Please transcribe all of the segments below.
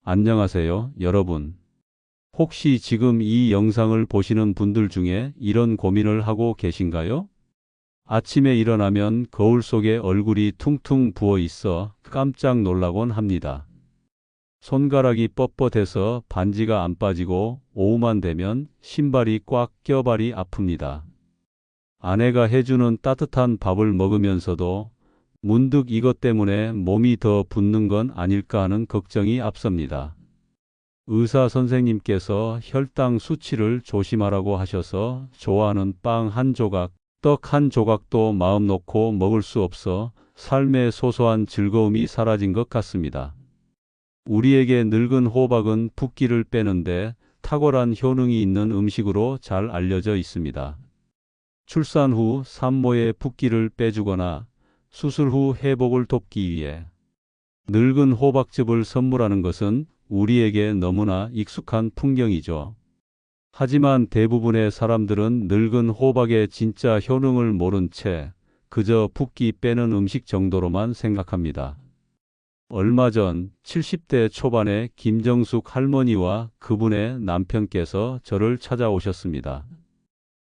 안녕하세요, 여러분. 혹시 지금 이 영상을 보시는 분들 중에 이런 고민을 하고 계신가요? 아침에 일어나면 거울 속에 얼굴이 퉁퉁 부어 있어 깜짝 놀라곤 합니다. 손가락이 뻣뻣해서 반지가 안 빠지고 오후만 되면 신발이 꽉 껴 발이 아픕니다. 아내가 해주는 따뜻한 밥을 먹으면서도 문득 이것 때문에 몸이 더 붓는 건 아닐까 하는 걱정이 앞섭니다. 의사 선생님께서 혈당 수치를 조심하라고 하셔서 좋아하는 빵 한 조각, 떡 한 조각도 마음 놓고 먹을 수 없어 삶의 소소한 즐거움이 사라진 것 같습니다. 우리에게 늙은 호박은 붓기를 빼는데 탁월한 효능이 있는 음식으로 잘 알려져 있습니다. 출산 후 산모의 붓기를 빼주거나 수술 후 회복을 돕기 위해 늙은 호박즙을 선물하는 것은 우리에게 너무나 익숙한 풍경이죠. 하지만 대부분의 사람들은 늙은 호박의 진짜 효능을 모른 채 그저 붓기 빼는 음식 정도로만 생각합니다. 얼마 전 70대 초반의 김정숙 할머니와 그분의 남편께서 저를 찾아오셨습니다.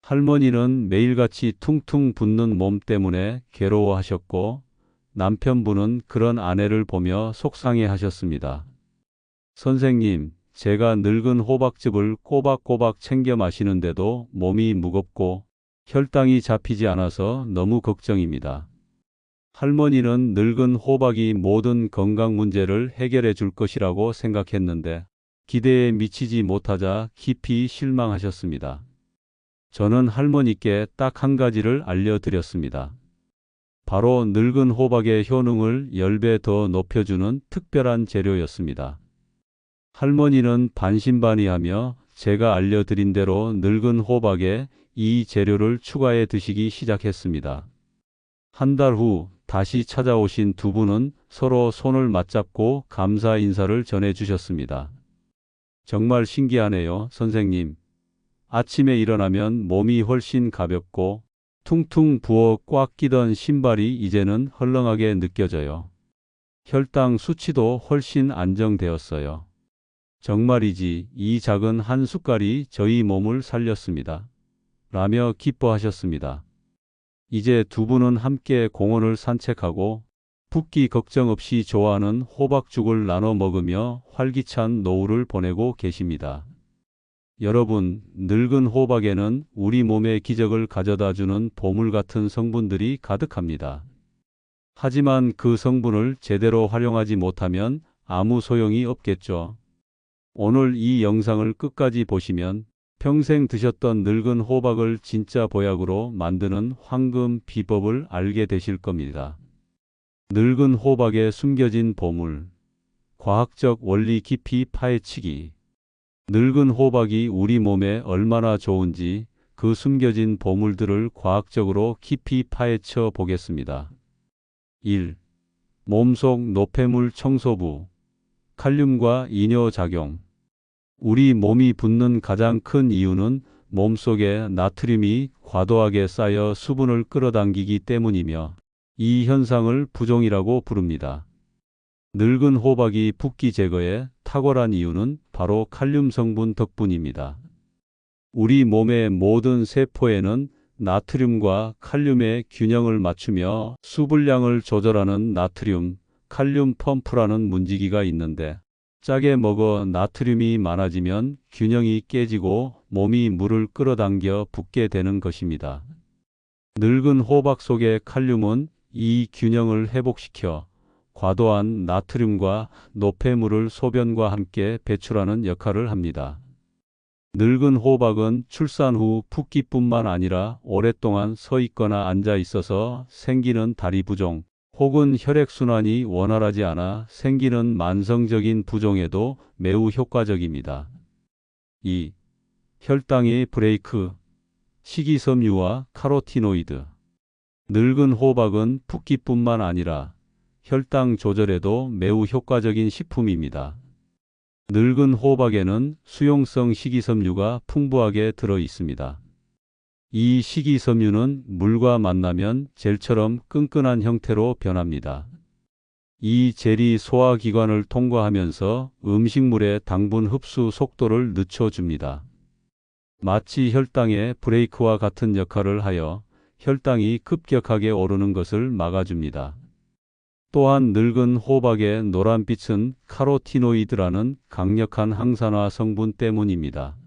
할머니는 매일같이 퉁퉁 붓는 몸 때문에 괴로워하셨고 남편분은 그런 아내를 보며 속상해 하셨습니다. 선생님, 제가 늙은 호박즙을 꼬박꼬박 챙겨 마시는데도 몸이 무겁고 혈당이 잡히지 않아서 너무 걱정입니다. 할머니는 늙은 호박이 모든 건강 문제를 해결해 줄 것이라고 생각했는데 기대에 미치지 못하자 깊이 실망하셨습니다. 저는 할머니께 딱 한 가지를 알려드렸습니다. 바로 늙은 호박의 효능을 10배 더 높여주는 특별한 재료였습니다. 할머니는 반신반의하며 제가 알려드린 대로 늙은 호박에 이 재료를 추가해 드시기 시작했습니다. 한 달 후 다시 찾아오신 두 분은 서로 손을 맞잡고 감사 인사를 전해주셨습니다. 정말 신기하네요, 선생님. 아침에 일어나면 몸이 훨씬 가볍고 퉁퉁 부어 꽉 끼던 신발이 이제는 헐렁하게 느껴져요. 혈당 수치도 훨씬 안정되었어요. 정말이지 이 작은 한 숟갈이 저희 몸을 살렸습니다. 라며 기뻐하셨습니다. 이제 두 분은 함께 공원을 산책하고 붓기 걱정 없이 좋아하는 호박죽을 나눠 먹으며 활기찬 노후를 보내고 계십니다. 여러분, 늙은 호박에는 우리 몸에 기적을 가져다 주는 보물 같은 성분들이 가득합니다. 하지만 그 성분을 제대로 활용하지 못하면 아무 소용이 없겠죠. 오늘 이 영상을 끝까지 보시면 평생 드셨던 늙은 호박을 진짜 보약으로 만드는 황금 비법을 알게 되실 겁니다. 늙은 호박에 숨겨진 보물, 과학적 원리 깊이 파헤치기. 늙은 호박이 우리 몸에 얼마나 좋은지 그 숨겨진 보물들을 과학적으로 깊이 파헤쳐 보겠습니다. 1. 몸속 노폐물 청소부. 칼륨과 이뇨작용. 우리 몸이 붓는 가장 큰 이유는 몸속에 나트륨이 과도하게 쌓여 수분을 끌어당기기 때문이며 이 현상을 부종이라고 부릅니다. 늙은 호박이 붓기 제거에 탁월한 이유는 바로 칼륨 성분 덕분입니다. 우리 몸의 모든 세포에는 나트륨과 칼륨의 균형을 맞추며 수분량을 조절하는 나트륨, 칼륨 펌프라는 문지기가 있는데 짜게 먹어 나트륨이 많아지면 균형이 깨지고 몸이 물을 끌어당겨 붓게 되는 것입니다. 늙은 호박 속의 칼륨은 이 균형을 회복시켜 과도한 나트륨과 노폐물을 소변과 함께 배출하는 역할을 합니다. 늙은 호박은 출산 후 붓기뿐만 아니라 오랫동안 서 있거나 앉아 있어서 생기는 다리 부종, 혹은 혈액순환이 원활하지 않아 생기는 만성적인 부종에도 매우 효과적입니다. 2. 혈당의 브레이크, 식이섬유와 카로티노이드. 늙은 호박은 붓기뿐만 아니라 혈당 조절에도 매우 효과적인 식품입니다. 늙은 호박에는 수용성 식이섬유가 풍부하게 들어 있습니다. 이 식이섬유는 물과 만나면 젤처럼 끈끈한 형태로 변합니다. 이 젤이 소화기관을 통과하면서 음식물의 당분 흡수 속도를 늦춰줍니다. 마치 혈당의 브레이크와 같은 역할을 하여 혈당이 급격하게 오르는 것을 막아줍니다. 또한 늙은 호박의 노란빛은 카로티노이드라는 강력한 항산화 성분 때문입니다.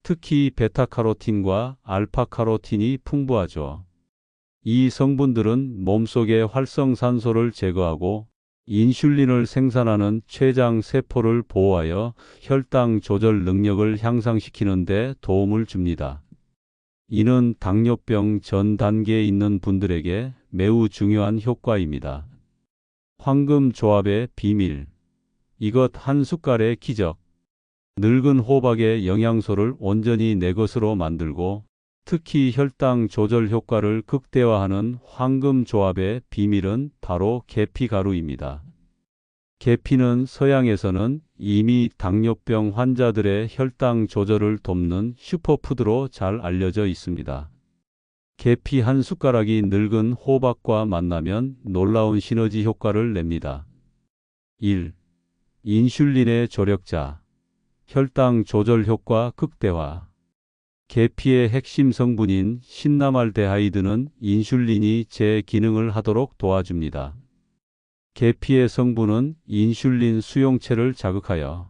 특히 베타카로틴과 알파카로틴이 풍부하죠. 이 성분들은 몸속의 활성산소를 제거하고 인슐린을 생산하는 췌장 세포를 보호하여 혈당 조절 능력을 향상시키는 데 도움을 줍니다. 이는 당뇨병 전 단계에 있는 분들에게 매우 중요한 효과입니다. 황금 조합의 비밀. 이것 한 숟갈의 기적. 늙은 호박의 영양소를 온전히 내 것으로 만들고 특히 혈당 조절 효과를 극대화하는 황금 조합의 비밀은 바로 계피가루입니다. 계피는 서양에서는 이미 당뇨병 환자들의 혈당 조절을 돕는 슈퍼푸드로 잘 알려져 있습니다. 계피 한 숟가락이 늙은 호박과 만나면 놀라운 시너지 효과를 냅니다. 1. 인슐린의 조력자. 혈당 조절 효과 극대화. 계피의 핵심 성분인 신나말데하이드는 인슐린이 제 기능을 하도록 도와줍니다. 계피의 성분은 인슐린 수용체를 자극하여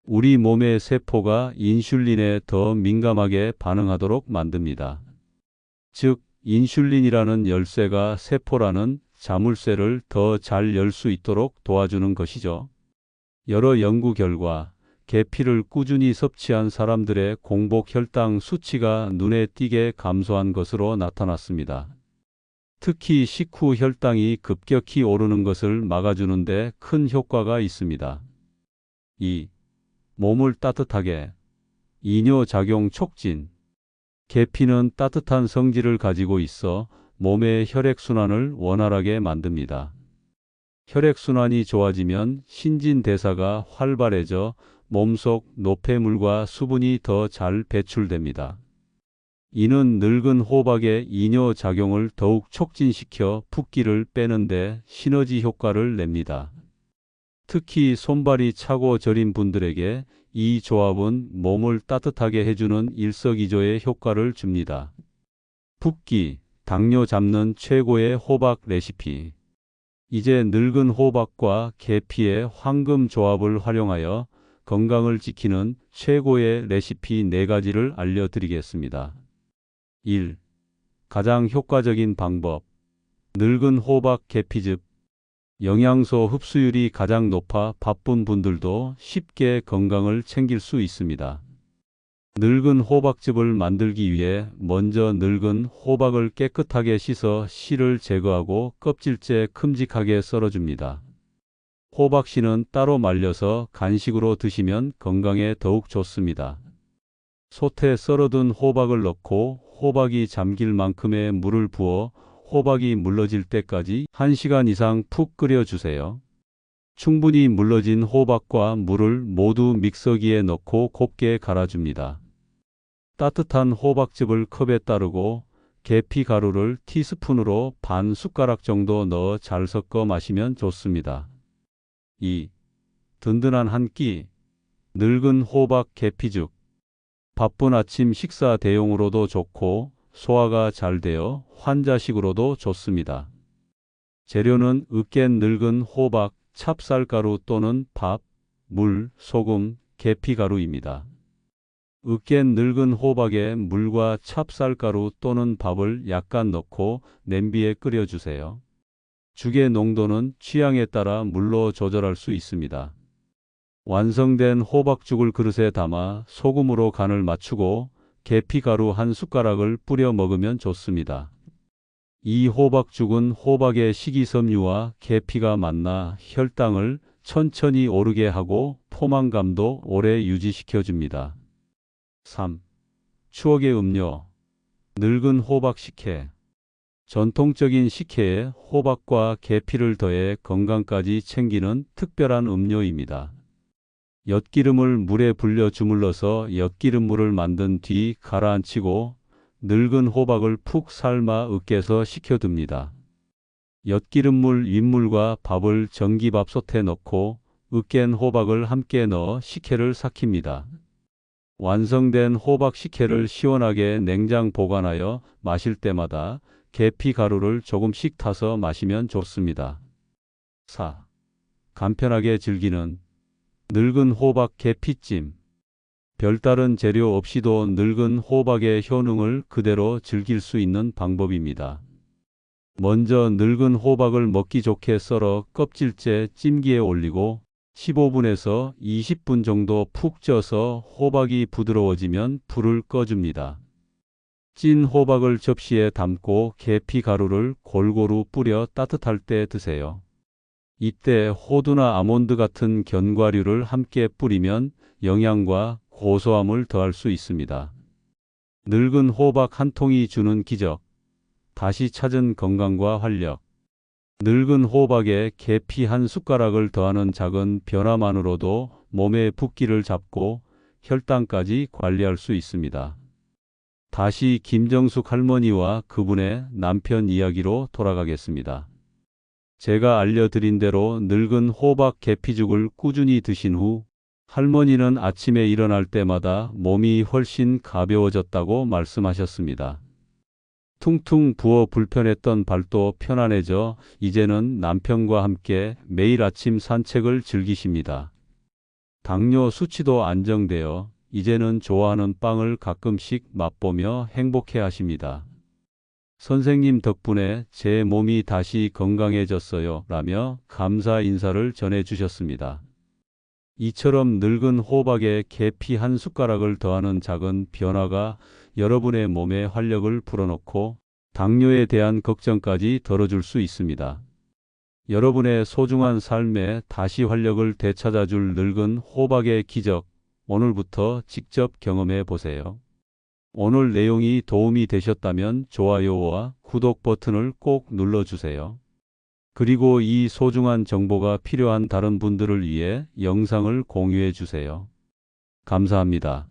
우리 몸의 세포가 인슐린에 더 민감하게 반응하도록 만듭니다. 즉, 인슐린이라는 열쇠가 세포라는 자물쇠를 더 잘 열 수 있도록 도와주는 것이죠. 여러 연구 결과 계피를 꾸준히 섭취한 사람들의 공복 혈당 수치가 눈에 띄게 감소한 것으로 나타났습니다. 특히 식후 혈당이 급격히 오르는 것을 막아주는 데 큰 효과가 있습니다. 2. 몸을 따뜻하게. 이뇨작용 촉진. 계피는 따뜻한 성질을 가지고 있어 몸의 혈액순환을 원활하게 만듭니다. 혈액순환이 좋아지면 신진대사가 활발해져 몸속 노폐물과 수분이 더 잘 배출됩니다. 이는 늙은 호박의 이뇨작용을 더욱 촉진시켜 붓기를 빼는 데 시너지 효과를 냅니다. 특히 손발이 차고 저린 분들에게 이 조합은 몸을 따뜻하게 해주는 일석이조의 효과를 줍니다. 붓기, 당뇨 잡는 최고의 호박 레시피. 이제 늙은 호박과 계피의 황금 조합을 활용하여 건강을 지키는 최고의 레시피 4가지를 알려드리겠습니다. 1. 가장 효과적인 방법. 늙은 호박 계피즙. 영양소 흡수율이 가장 높아 바쁜 분들도 쉽게 건강을 챙길 수 있습니다. 늙은 호박즙을 만들기 위해 먼저 늙은 호박을 깨끗하게 씻어 씨를 제거하고 껍질째 큼직하게 썰어줍니다. 호박씨는 따로 말려서 간식으로 드시면 건강에 더욱 좋습니다. 솥에 썰어둔 호박을 넣고 호박이 잠길 만큼의 물을 부어 호박이 물러질 때까지 1시간 이상 푹 끓여주세요. 충분히 물러진 호박과 물을 모두 믹서기에 넣고 곱게 갈아줍니다. 따뜻한 호박즙을 컵에 따르고 계피 가루를 티스푼으로 반 숟가락 정도 넣어 잘 섞어 마시면 좋습니다. 2. 든든한 한 끼. 늙은 호박 계피죽. 바쁜 아침 식사 대용으로도 좋고 소화가 잘 되어 환자식으로도 좋습니다. 재료는 으깬 늙은 호박, 찹쌀가루 또는 밥, 물, 소금, 계피가루입니다. 으깬 늙은 호박에 물과 찹쌀가루 또는 밥을 약간 넣고 냄비에 끓여주세요. 죽의 농도는 취향에 따라 물로 조절할 수 있습니다. 완성된 호박죽을 그릇에 담아 소금으로 간을 맞추고 계피가루 한 숟가락을 뿌려 먹으면 좋습니다. 이 호박죽은 호박의 식이섬유와 계피가 만나 혈당을 천천히 오르게 하고 포만감도 오래 유지시켜줍니다. 3. 추억의 음료. 늙은 호박 식혜. 전통적인 식혜에 호박과 계피를 더해 건강까지 챙기는 특별한 음료입니다. 엿기름을 물에 불려 주물러서 엿기름물을 만든 뒤 가라앉히고 늙은 호박을 푹 삶아 으깨서 식혀둡니다. 엿기름물 윗물과 밥을 전기밥솥에 넣고 으깬 호박을 함께 넣어 식혜를 삭힙니다. 완성된 호박 식혜를 시원하게 냉장 보관하여 마실 때마다 계피 가루를 조금씩 타서 마시면 좋습니다. 4. 간편하게 즐기는 늙은 호박 계피찜. 별다른 재료 없이도 늙은 호박의 효능을 그대로 즐길 수 있는 방법입니다. 먼저 늙은 호박을 먹기 좋게 썰어 껍질째 찜기에 올리고 15분에서 20분 정도 푹 쪄서 호박이 부드러워지면 불을 꺼줍니다. 찐 호박을 접시에 담고 계피 가루를 골고루 뿌려 따뜻할 때 드세요. 이때 호두나 아몬드 같은 견과류를 함께 뿌리면 영양과 고소함을 더할 수 있습니다. 늙은 호박 한 통이 주는 기적. 다시 찾은 건강과 활력. 늙은 호박에 계피 한 숟가락을 더하는 작은 변화만으로도 몸의 붓기를 잡고 혈당까지 관리할 수 있습니다. 다시 김정숙 할머니와 그분의 남편 이야기로 돌아가겠습니다. 제가 알려드린 대로 늙은 호박 계피죽을 꾸준히 드신 후 할머니는 아침에 일어날 때마다 몸이 훨씬 가벼워졌다고 말씀하셨습니다. 퉁퉁 부어 불편했던 발도 편안해져 이제는 남편과 함께 매일 아침 산책을 즐기십니다. 당뇨 수치도 안정되어 이제는 좋아하는 빵을 가끔씩 맛보며 행복해 하십니다. 선생님 덕분에 제 몸이 다시 건강해졌어요 라며 감사 인사를 전해주셨습니다. 이처럼 늙은 호박에 계피 한 숟가락을 더하는 작은 변화가 여러분의 몸에 활력을 불어넣고 당뇨에 대한 걱정까지 덜어줄 수 있습니다. 여러분의 소중한 삶에 다시 활력을 되찾아줄 늙은 호박의 기적, 오늘부터 직접 경험해 보세요. 오늘 내용이 도움이 되셨다면 좋아요와 구독 버튼을 꼭 눌러주세요. 그리고 이 소중한 정보가 필요한 다른 분들을 위해 영상을 공유해 주세요. 감사합니다.